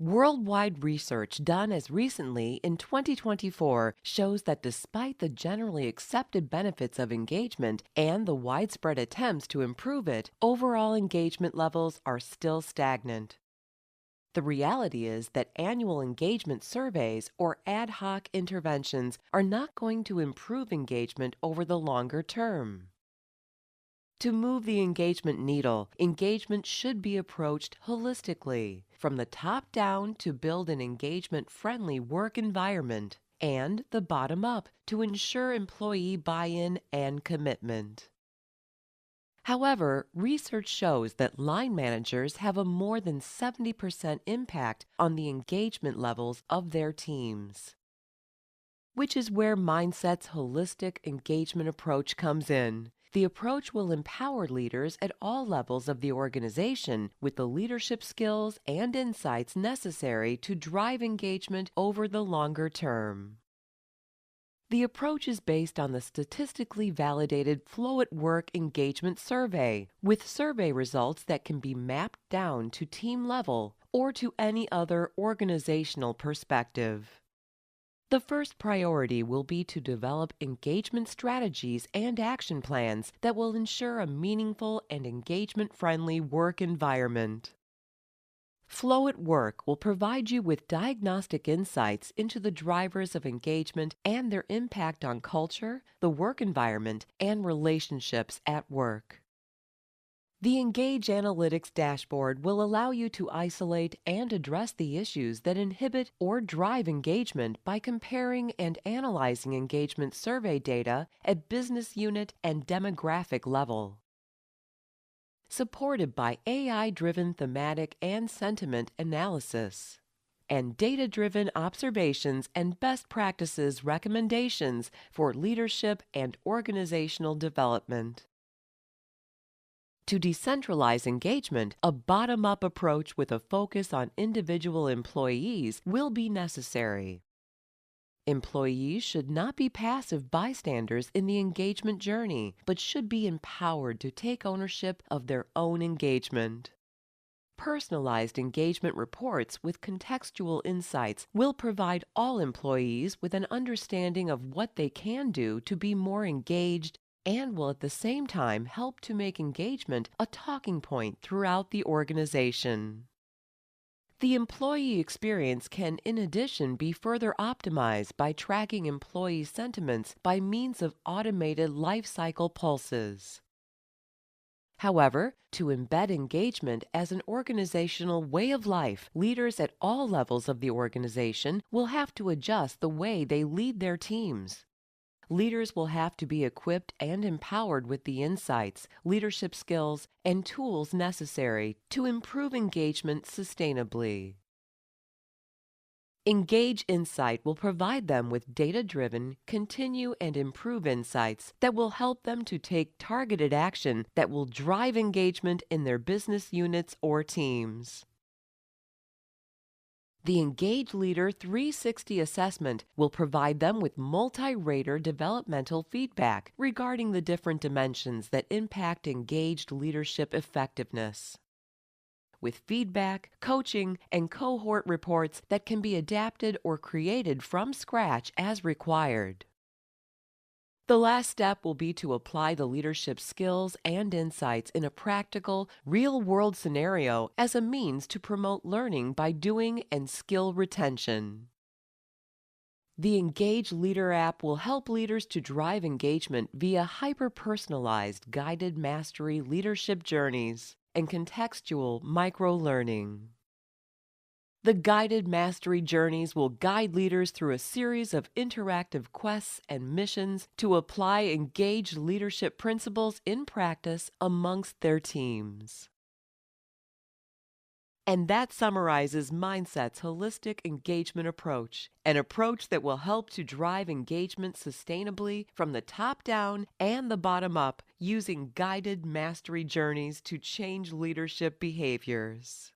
Worldwide research done as recently in 2024 shows that despite the generally accepted benefits of engagement and the widespread attempts to improve it, overall engagement levels are still stagnant. The reality is that annual engagement surveys or ad hoc interventions are not going to improve engagement over the longer term. To move the engagement needle, engagement should be approached holistically, from the top down to build an engagement-friendly work environment, and the bottom up to ensure employee buy-in and commitment. However, research shows that line managers have a more than 70% impact on the engagement levels of their teams, which is where Mindset's holistic engagement approach comes in. The approach will empower leaders at all levels of the organization with the leadership skills and insights necessary to drive engagement over the longer term. The approach is based on the statistically validated Flow at Work engagement survey, with survey results that can be mapped down to team level or to any other organizational perspective. The first priority will be to develop engagement strategies and action plans that will ensure a meaningful and engagement-friendly work environment. Flow at Work will provide you with diagnostic insights into the drivers of engagement and their impact on culture, the work environment, and relationships at work. The Engage Analytics dashboard will allow you to isolate and address the issues that inhibit or drive engagement by comparing and analyzing engagement survey data at business unit and demographic level. Supported by AI-driven thematic and sentiment analysis, and data-driven observations and best practices recommendations for leadership and organizational development. To decentralize engagement, a bottom-up approach with a focus on individual employees will be necessary. Employees should not be passive bystanders in the engagement journey, but should be empowered to take ownership of their own engagement. Personalized engagement reports with contextual insights will provide all employees with an understanding of what they can do to be more engaged and will at the same time help to make engagement a talking point throughout the organization. The employee experience can in addition be further optimized by tracking employee sentiments by means of automated life cycle pulses. However, to embed engagement as an organizational way of life, leaders at all levels of the organization will have to adjust the way they lead their teams. Leaders will have to be equipped and empowered with the insights, leadership skills, and tools necessary to improve engagement sustainably. Engage Insight will provide them with data-driven, continue and improve insights that will help them to take targeted action that will drive engagement in their business units or teams. The Engage Leader 360 assessment will provide them with multi-rater developmental feedback regarding the different dimensions that impact engaged leadership effectiveness, with feedback, coaching, and cohort reports that can be adapted or created from scratch as required. The last step will be to apply the leadership skills and insights in a practical, real-world scenario as a means to promote learning by doing and skill retention. The Engage Leader app will help leaders to drive engagement via hyper-personalized guided mastery leadership journeys and contextual micro-learning. The guided mastery journeys will guide leaders through a series of interactive quests and missions to apply engaged leadership principles in practice amongst their teams. And that summarizes Mindset's holistic engagement approach, an approach that will help to drive engagement sustainably from the top down and the bottom up using guided mastery journeys to change leadership behaviors.